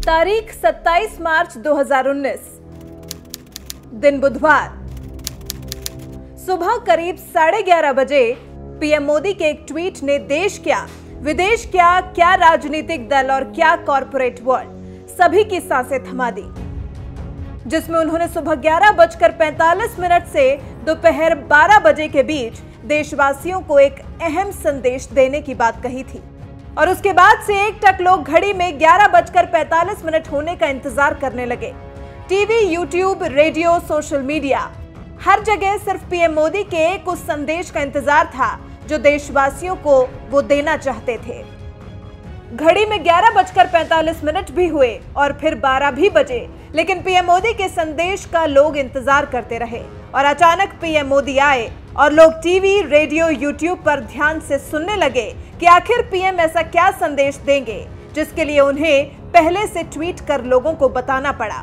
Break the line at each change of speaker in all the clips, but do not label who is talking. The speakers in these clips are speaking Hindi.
तारीख 27 मार्च 2019, दिन बुधवार। सुबह करीब 11:30 बजे पीएम मोदी के एक ट्वीट ने देश क्या, विदेश क्या, क्या राजनीतिक दल और क्या कॉरपोरेट वर्ल्ड सभी की सांसें थमा दी, जिसमें उन्होंने सुबह 11:45 से दोपहर 12 बजे के बीच देशवासियों को एक अहम संदेश देने की बात कही थी। और उसके बाद से एकटक लोग घड़ी में 11:45 होने का इंतजार करने लगे। TV, YouTube, radio, social media, हर जगह सिर्फ पीएम मोदी के एक उस संदेश का इंतजार था जो देशवासियों को वो देना चाहते थे। घड़ी में 11:45 भी हुए और फिर 12 भी बजे, लेकिन पीएम मोदी के संदेश का लोग इंतजार करते रहे। और अचानक पीएम मोदी आए और लोग टीवी, रेडियो, यूट्यूब पर ध्यान से सुनने लगे कि आखिर पीएम ऐसा क्या संदेश देंगे जिसके लिए उन्हें पहले से ट्वीट कर लोगों को बताना पड़ा।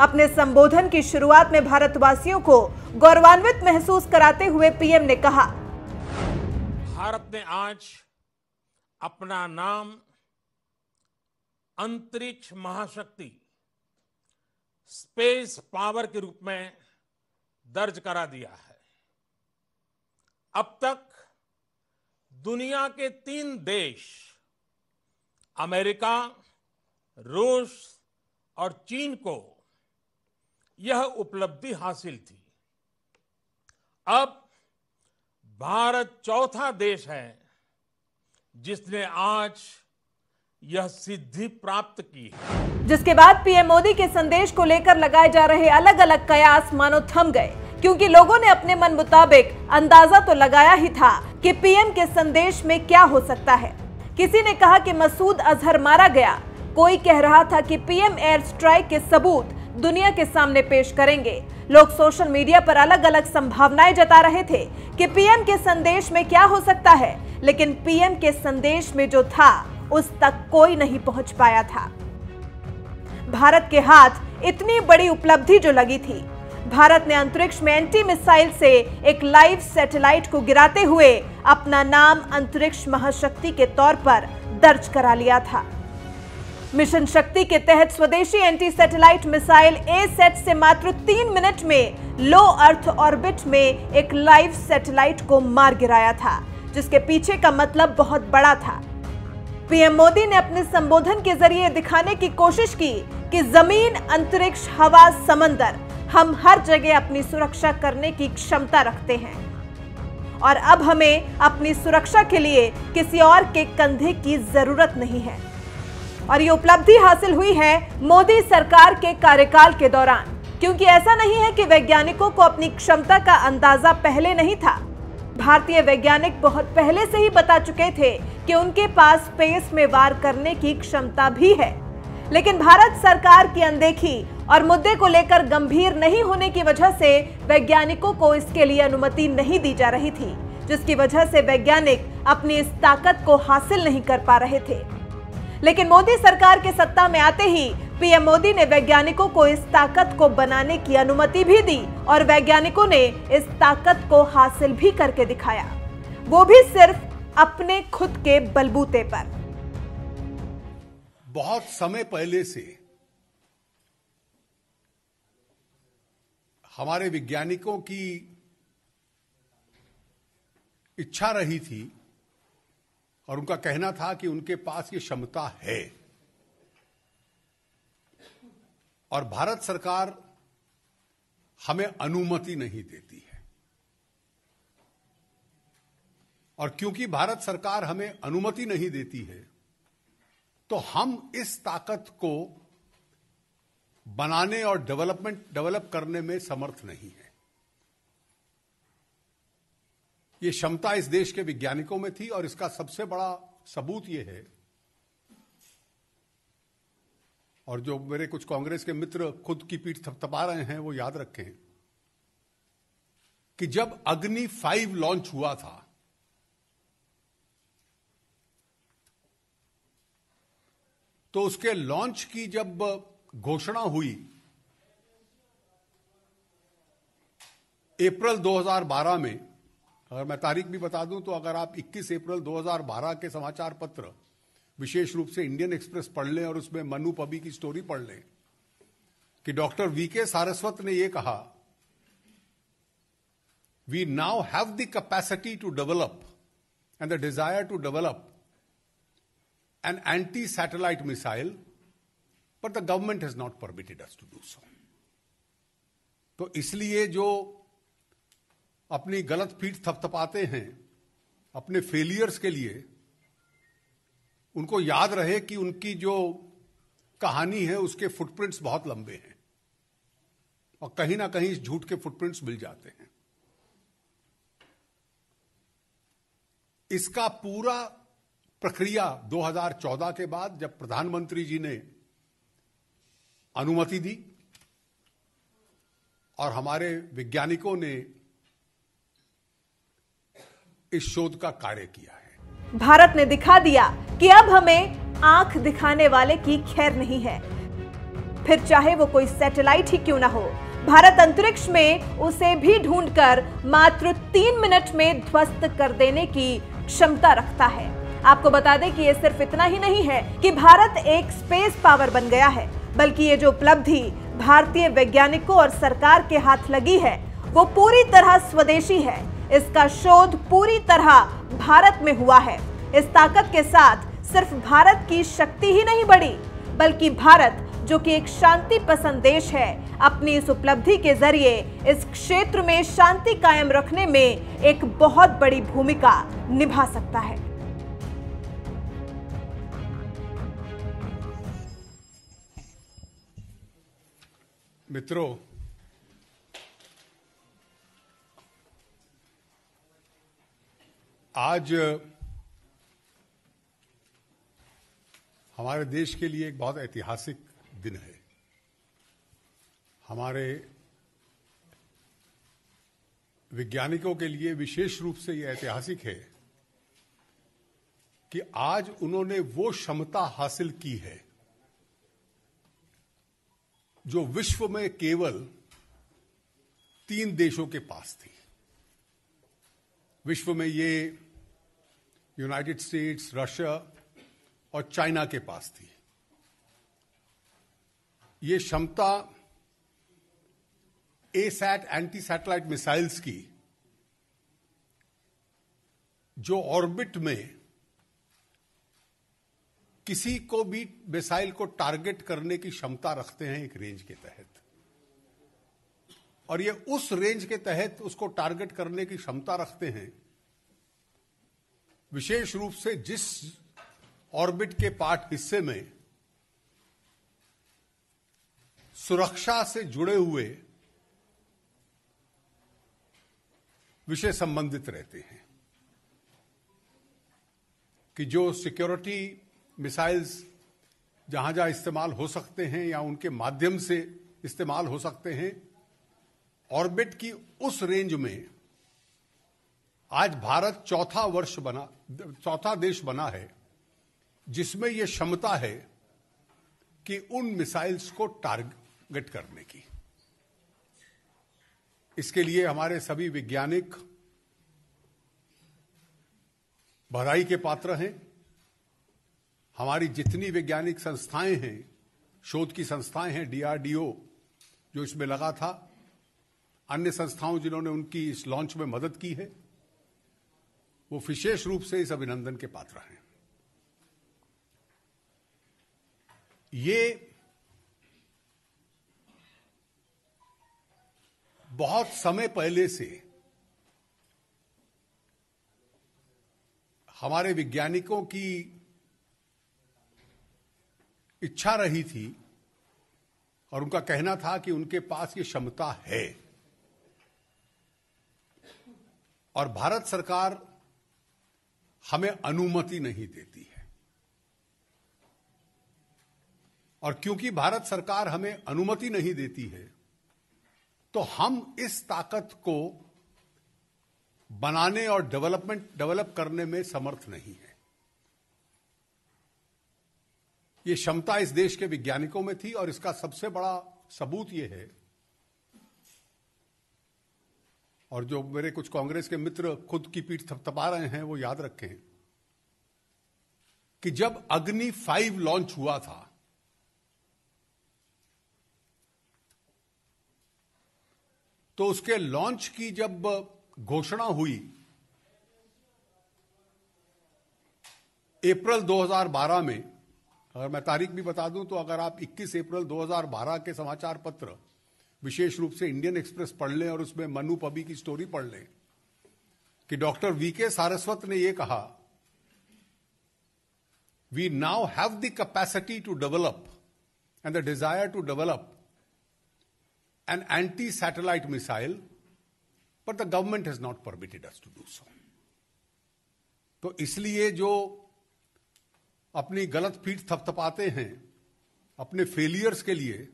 अपने संबोधन की शुरुआत में भारतवासियों को गौरवान्वित महसूस कराते हुए पीएम ने कहा,
भारत ने आज अपना नाम अंतरिक्ष महाशक्ति, स्पेस पावर के रूप में दर्ज करा दिया है। अब तक दुनिया के 3 देश अमेरिका, रूस और चीन को यह उपलब्धि हासिल थी। अब भारत चौथा देश है जिसने आज यह सिद्धि प्राप्त की है।
जिसके बाद पीएम मोदी के संदेश को लेकर लगाए जा रहे अलग अलग कयास मानो थम गए, क्योंकि लोगों ने अपने मन मुताबिक अंदाजा तो लगाया ही था कि पीएम के संदेश में क्या हो सकता है। किसी ने कहा कि मसूद अजहर मारा गया, कोई कह रहा था कि पीएम एयर स्ट्राइक के सबूत दुनिया के सामने पेश करेंगे। लोग सोशल मीडिया पर अलग अलग संभावनाएं जता रहे थे कि पीएम के संदेश में क्या हो सकता है, लेकिन पीएम के संदेश में जो था उस तक कोई नहीं पहुंच पाया था। भारत के हाथ इतनी बड़ी उपलब्धि जो लगी थी, भारत ने अंतरिक्ष में एंटी मिसाइल से एक लाइव सैटेलाइट को गिराते हुए अपना नाम अंतरिक्ष महाशक्ति के तौर पर दर्ज करा लिया था। मिशन शक्ति के तहत स्वदेशी एंटी सैटेलाइट मिसाइल ए-सेट से मात्र 3 मिनट में लो अर्थ ऑर्बिट में एक लाइव सैटेलाइट को मार गिराया था, जिसके पीछे का मतलब बहुत बड़ा था। पीएम मोदी ने अपने संबोधन के जरिए दिखाने की कोशिश की कि जमीन, अंतरिक्ष, हवा, समंदर, हम हर जगह अपनी सुरक्षा करने की क्षमता रखते हैं और अब हमें अपनी सुरक्षा के लिए किसी और के कंधे की जरूरत नहीं है। और ये उपलब्धि हासिल हुई है मोदी सरकार के कार्यकाल के दौरान, क्योंकि ऐसा नहीं है कि वैज्ञानिकों को अपनी क्षमता का अंदाजा पहले नहीं था। भारतीय वैज्ञानिक बहुत पहले से ही बता चुके थे कि उनके पास स्पेस में वार करने की क्षमता भी है, लेकिन भारत सरकार की अनदेखी और मुद्दे को लेकर गंभीर नहीं होने की वजह से वैज्ञानिकों को इसके लिए अनुमति नहीं दी जा रही थी, जिसकी वजह से वैज्ञानिक अपनी इस ताकत को हासिल नहीं कर पा रहे थे। लेकिन मोदी सरकार के सत्ता में आते ही पीएम मोदी ने वैज्ञानिकों को इस ताकत को बनाने की अनुमति भी दी और वैज्ञानिकों ने इस ताकत को हासिल भी करके दिखाया, वो भी सिर्फ अपने खुद के बलबूते पर।
बहुत समय पहले से हमारे वैज्ञानिकों की इच्छा रही थी और उनका कहना था कि उनके पास ये क्षमता है, और भारत सरकार हमें अनुमति नहीं देती है। और क्योंकि भारत सरकार हमें अनुमति नहीं देती है, तो हम इस ताकत को बनाने और डेवलप करने में समर्थ नहीं है। ये क्षमता इस देश के वैज्ञानिकों में थी और इसका सबसे बड़ा सबूत ये है, और जो मेरे कुछ कांग्रेस के मित्र खुद की पीठ थपथपा रहे हैं वो याद रखें कि जब अग्नि 5 लॉन्च हुआ था तो उसके लॉन्च की जब घोषणा हुई अप्रैल 2012 में, अगर मैं तारीख भी बता दूं तो अगर आप 21 अप्रैल 2012 के समाचार पत्र विशेष रूप से इंडियन एक्सप्रेस पढ़ लें और उसमें मनु पबी की स्टोरी पढ़ लें कि डॉक्टर वीके सारस्वत ने यह कहा, we now have the capacity to develop and the desire to develop an anti satellite missile, but the government has not permitted us to do so. तो इसलिए जो अपनी गलत पीठ थपथपाते हैं अपने फेलियर्स के लिए, उनको याद रहे कि उनकी जो कहानी है उसके फुटप्रिंट्स बहुत लंबे हैं और कहीं ना कहीं इस झूठ के फुटप्रिंट्स मिल जाते हैं। इसका पूरा प्रक्रिया 2014 के बाद जब प्रधानमंत्री जी ने अनुमति दी और हमारे वैज्ञानिकों ने इस शोध का कार्य किया है,
भारत ने दिखा दिया कि अब हमें आंख दिखाने वाले की खैर नहीं है। फिर चाहे वो कोई सैटेलाइट ही क्यों ना हो, भारत अंतरिक्ष में उसे भी ढूंढकर मात्र 3 मिनट में ध्वस्त कर देने की क्षमता रखता है। आपको बता दें कि ये सिर्फ इतना ही नहीं है कि भारत एक स्पेस पावर बन गया है, बल्कि ये जो उपलब्धि भारतीय वैज्ञानिकों और सरकार के हाथ लगी है वो पूरी तरह स्वदेशी है। इसका शोध पूरी तरह भारत में हुआ है। इस ताकत के साथ सिर्फ भारत की शक्ति ही नहीं बढ़ी, बल्कि भारत जो कि एक शांति पसंद देश है, अपनी इस उपलब्धि के जरिए इस क्षेत्र में शांति कायम रखने में एक बहुत बड़ी भूमिका निभा सकता है।
मित्रों, आज हमारे देश के लिए एक बहुत ऐतिहासिक दिन है। हमारे वैज्ञानिकों के लिए विशेष रूप से यह ऐतिहासिक है कि आज उन्होंने वो क्षमता हासिल की है जो विश्व में केवल 3 देशों के पास थी। विश्व में ये यूनाइटेड स्टेट्स, रशिया और चाइना के पास थी। ये क्षमता एसैट एंटी सैटेलाइट मिसाइल्स की, जो ऑर्बिट में किसी को भी मिसाइल को टारगेट करने की क्षमता रखते हैं एक रेंज के तहत, और ये उस रेंज के तहत उसको टारगेट करने की क्षमता रखते हैं विशेष रूप से जिस ऑर्बिट के पार्ट हिस्से में सुरक्षा से जुड़े हुए विषय संबंधित रहते हैं, कि जो सिक्योरिटी मिसाइल्स जहां जहां इस्तेमाल हो सकते हैं या उनके माध्यम से इस्तेमाल हो सकते हैं, ऑर्बिट की उस रेंज में आज भारत चौथा देश बना है जिसमें यह क्षमता है कि उन मिसाइल्स को टारगेट करने की। इसके लिए हमारे सभी वैज्ञानिक बधाई के पात्र हैं। हमारी जितनी वैज्ञानिक संस्थाएं हैं, शोध की संस्थाएं हैं, डीआरडीओ जो इसमें लगा था, अन्य संस्थाओं जिन्होंने उनकी इस लॉन्च में मदद की है, वो विशेष रूप से इस अभिनंदन के पात्र हैं। ये बहुत समय पहले से हमारे वैज्ञानिकों की इच्छा रही थी और उनका कहना था कि उनके पास ये क्षमता है, और भारत सरकार हमें अनुमति नहीं देती है। और क्योंकि भारत सरकार हमें अनुमति नहीं देती है, तो हम इस ताकत को बनाने और डेवलप करने में समर्थ नहीं है। ये क्षमता इस देश के वैज्ञानिकों में थी, और इसका सबसे बड़ा सबूत यह है, और जो मेरे कुछ कांग्रेस के मित्र खुद की पीठ थपथपा रहे हैं वो याद रखें कि जब अग्नि 5 लॉन्च हुआ था तो उसके लॉन्च की जब घोषणा हुई अप्रैल 2012 में, अगर मैं तारीख भी बता दूं तो अगर आप 21 अप्रैल 2012 के समाचार पत्र विशेष रूप से इंडियन एक्सप्रेस पढ़ लें और उसमें मनु पबी की स्टोरी पढ़ लें कि डॉक्टर वीके सारस्वत ने यह कहा, we now have the capacity to develop and the desire to develop an anti satellite missile but the government has not permitted us to do so. तो इसलिए जो अपनी गलत पीठ थपथपाते हैं अपने फेलियर्स के लिए,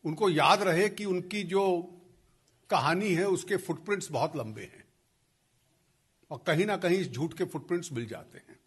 उनको याद रहे कि उनकी जो कहानी है उसके फुटप्रिंट्स बहुत लंबे हैं और कहीं ना कहीं इस झूठ के फुटप्रिंट्स मिल जाते हैं।